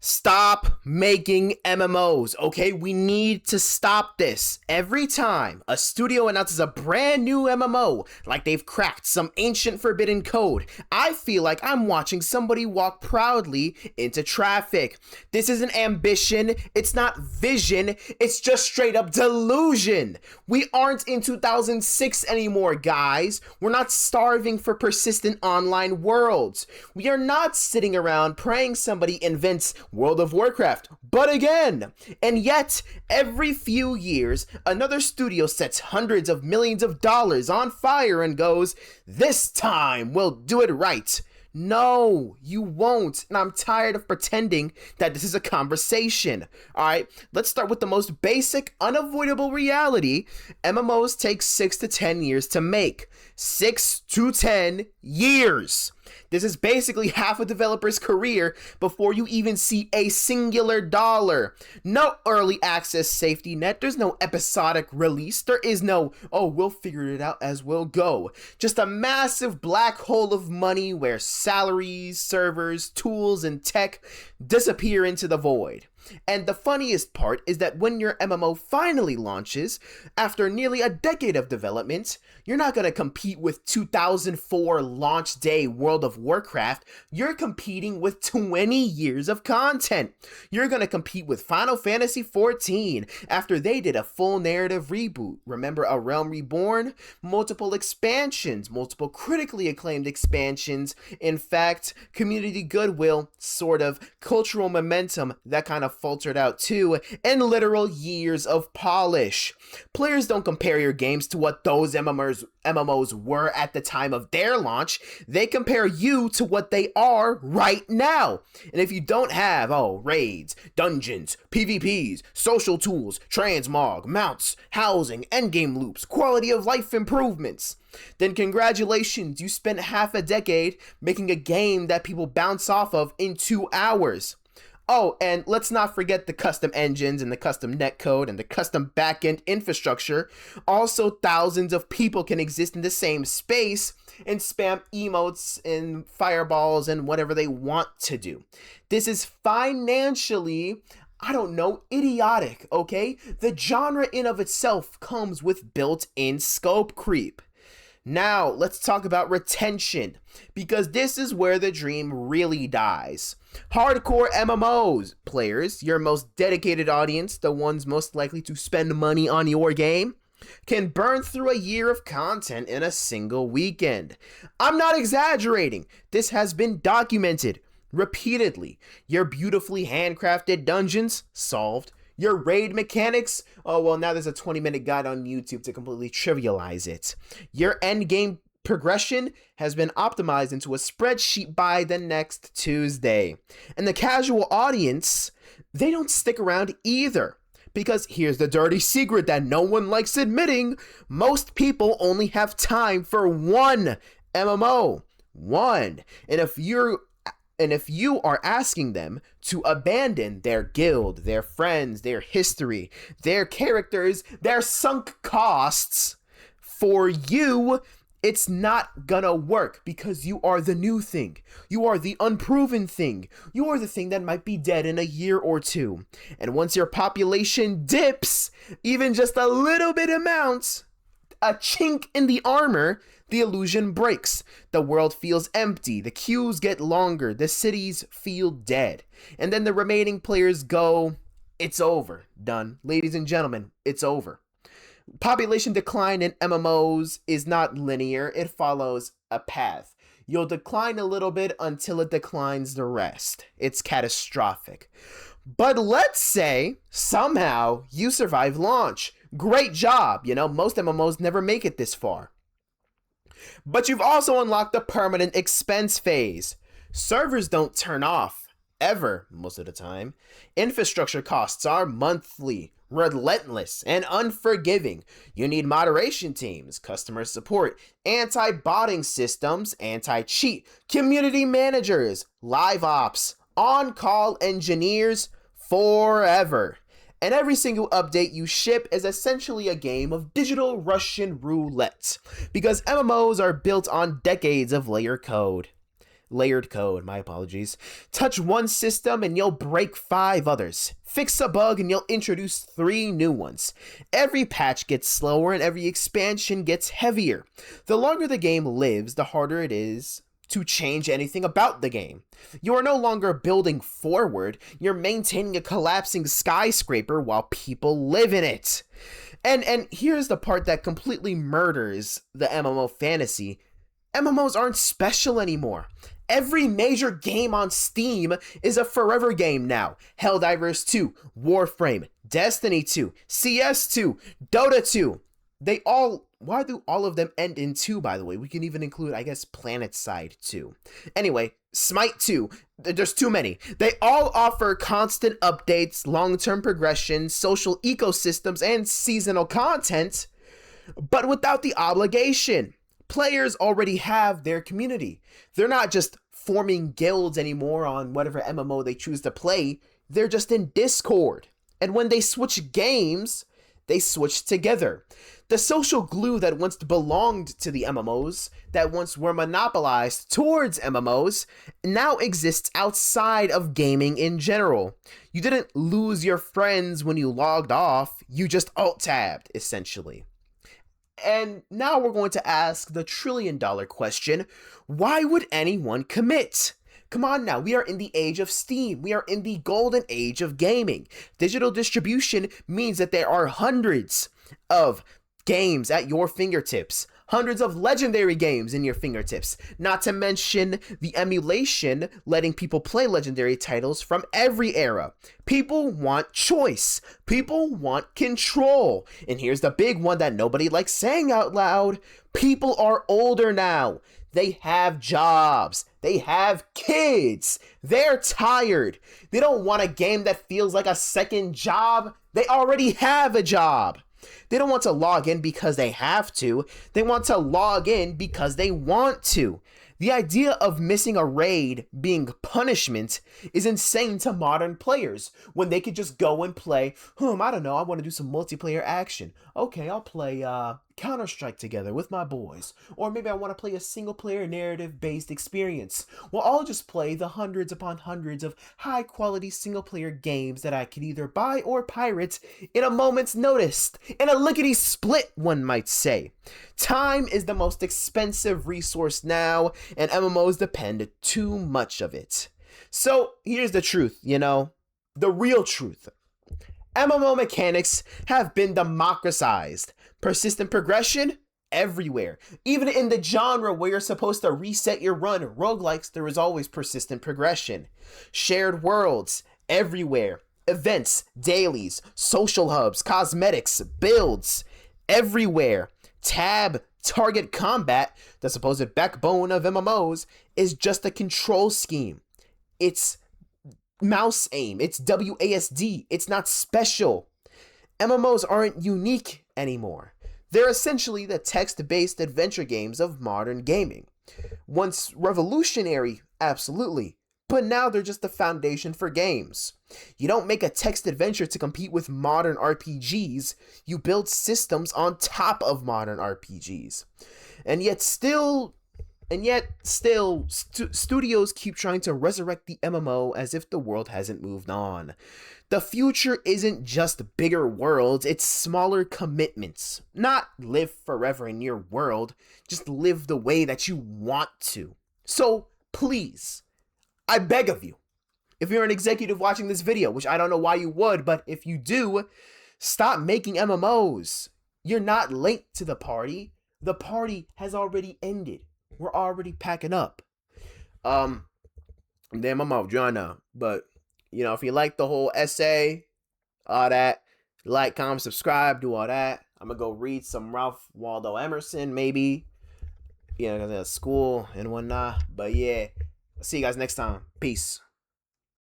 Stop making MMOs, okay? We need to stop this. Every time a studio announces a brand new MMO, like they've cracked some ancient forbidden code, I feel like I'm watching somebody walk proudly into traffic. This isn't ambition, it's not vision, it's just straight up delusion. We aren't in 2006 anymore, guys. We're not starving for persistent online worlds. We are not sitting around praying somebody invents World of Warcraft, but again. And yet, every few years, another studio sets hundreds of millions of dollars on fire and goes, "This time we'll do it right." No, you won't, and I'm tired of pretending that this is a conversation. Alright, let's start with the most basic, unavoidable reality. MMOs take 6 to 10 years to make. 6 to 10 years! This is basically half a developer's career before you even see a singular dollar. No early access safety net, there's no episodic release, there is no, oh, we'll figure it out as we'll go. Just a massive black hole of money where salaries, servers, tools, and tech disappear into the void. And the funniest part is that when your MMO finally launches, after nearly a decade of development, you're not going to compete with 2004 launch day World of Warcraft, you're competing with 20 years of content. You're going to compete with Final Fantasy XIV after they did a full narrative reboot. Remember A Realm Reborn? Multiple expansions, multiple critically acclaimed expansions. In fact, community goodwill, sort of, cultural momentum, that kind of faltered out too, and literal years of polish. Players don't compare your games to what those MMOs were at the time of their launch. They compare you to what they are right now. And if you don't have, raids, dungeons, PvPs, social tools, transmog, mounts, housing, endgame loops, quality of life improvements, then congratulations, you spent half a decade making a game that people bounce off of in 2 hours. Oh, and let's not forget the custom engines and the custom netcode and the custom backend infrastructure. Also, thousands of people can exist in the same space and spam emotes and fireballs and whatever they want to do. This is financially, idiotic, okay? The genre in of itself comes with built-in scope creep. Now, let's talk about retention, because this is where the dream really dies. Hardcore MMOs players, your most dedicated audience, the ones most likely to spend money on your game, can burn through a year of content in a single weekend. I'm not exaggerating. This has been documented repeatedly. Your beautifully handcrafted dungeons, solved. Your raid mechanics, now there's a 20-minute guide on YouTube to completely trivialize it. Your endgame progression has been optimized into a spreadsheet by the next Tuesday. And the casual audience, they don't stick around either. Because here's the dirty secret that no one likes admitting, most people only have time for one MMO. One. And if you are asking them to abandon their guild, their friends, their history, their characters, their sunk costs, for you, it's not gonna work because you are the new thing. You are the unproven thing. You are the thing that might be dead in a year or two. And once your population dips, even just a little bit amounts, a chink in the armor, the illusion breaks. The world feels empty, the queues get longer, the cities feel dead. And then the remaining players go, it's over. Done. Ladies and gentlemen, it's over. Population decline in MMOs is not linear, it follows a path. You'll decline a little bit until it declines the rest. It's catastrophic. But let's say, somehow, you survive launch. Great job, most MMOs never make it this far. But you've also unlocked the permanent expense phase. Servers don't turn off, ever, most of the time. Infrastructure costs are monthly, relentless, and unforgiving. You need moderation teams, customer support, anti-botting systems, anti-cheat, community managers, live ops, on-call engineers, forever. And every single update you ship is essentially a game of digital Russian roulette, because MMOs are built on decades of layer code. Layered code, my apologies. Touch one system and you'll break 5 others. Fix a bug and you'll introduce 3 new ones. Every patch gets slower and every expansion gets heavier. The longer the game lives, the harder it is to change anything about the game. You are no longer building forward, you're maintaining a collapsing skyscraper while people live in it. And here's the part that completely murders the MMO fantasy. MMOs aren't special anymore. Every major game on Steam is a forever game now. Helldivers 2, Warframe, Destiny 2, CS 2, Dota 2. Why do all of them end in 2, by the way? We can even include, I guess, PlanetSide 2. Anyway, Smite 2. There's too many. They all offer constant updates, long-term progression, social ecosystems, and seasonal content, but without the obligation. Players already have their community. They're not just forming guilds anymore on whatever MMO they choose to play. They're just in Discord. And when they switch games, they switch together. The social glue that once belonged to the MMOs, that once were monopolized towards MMOs, now exists outside of gaming in general. You didn't lose your friends when you logged off, you just alt-tabbed, essentially. And now we're going to ask the trillion-dollar question, why would anyone commit? Come on now, we are in the age of Steam. We are in the golden age of gaming. Digital distribution means that there are hundreds of games at your fingertips. Hundreds of legendary games in your fingertips. Not to mention the emulation letting people play legendary titles from every era. People want choice. People want control. And here's the big one that nobody likes saying out loud. People are older now. They have jobs. They have kids. They're tired. They don't want a game that feels like a second job. They already have a job. They don't want to log in because they have to. They want to log in because they want to. The idea of missing a raid being punishment is insane to modern players when they could just go and play, I don't know, I want to do some multiplayer action. Okay, I'll play Counter-Strike together with my boys. Or maybe I want to play a single-player narrative-based experience. Well, I'll just play the hundreds upon hundreds of high-quality single-player games that I could either buy or pirate in a moment's notice. In a lickety-split, one might say. Time is the most expensive resource now, and MMOs depend too much of it. So, here's the truth, the real truth. MMO mechanics have been democratized. Persistent progression? Everywhere. Even in the genre where you're supposed to reset your run, roguelikes, there is always persistent progression. Shared worlds? Everywhere. Events, dailies, social hubs, cosmetics, builds? Everywhere. Target combat, the supposed backbone of MMOs, is just a control scheme. It's mouse aim, it's WASD, it's not special. MMOs aren't unique anymore. They're essentially the text-based adventure games of modern gaming. Once revolutionary, absolutely, but now they're just the foundation for games. You don't make a text adventure to compete with modern RPGs, you build systems on top of modern RPGs. And yet still, studios keep trying to resurrect the MMO as if the world hasn't moved on. The future isn't just bigger worlds, it's smaller commitments. Not live forever in your world, just live the way that you want to. So, please, I beg of you, if you're an executive watching this video, which I don't know why you would, but if you do, stop making MMOs. You're not late to the party. The party has already ended. We're already packing up. Damn, I'm off Joanna. But, if you like the whole essay, all that, like, comment, subscribe, do all that. I'm going to go read some Ralph Waldo Emerson, maybe. Because at school and whatnot. But yeah, see you guys next time. Peace.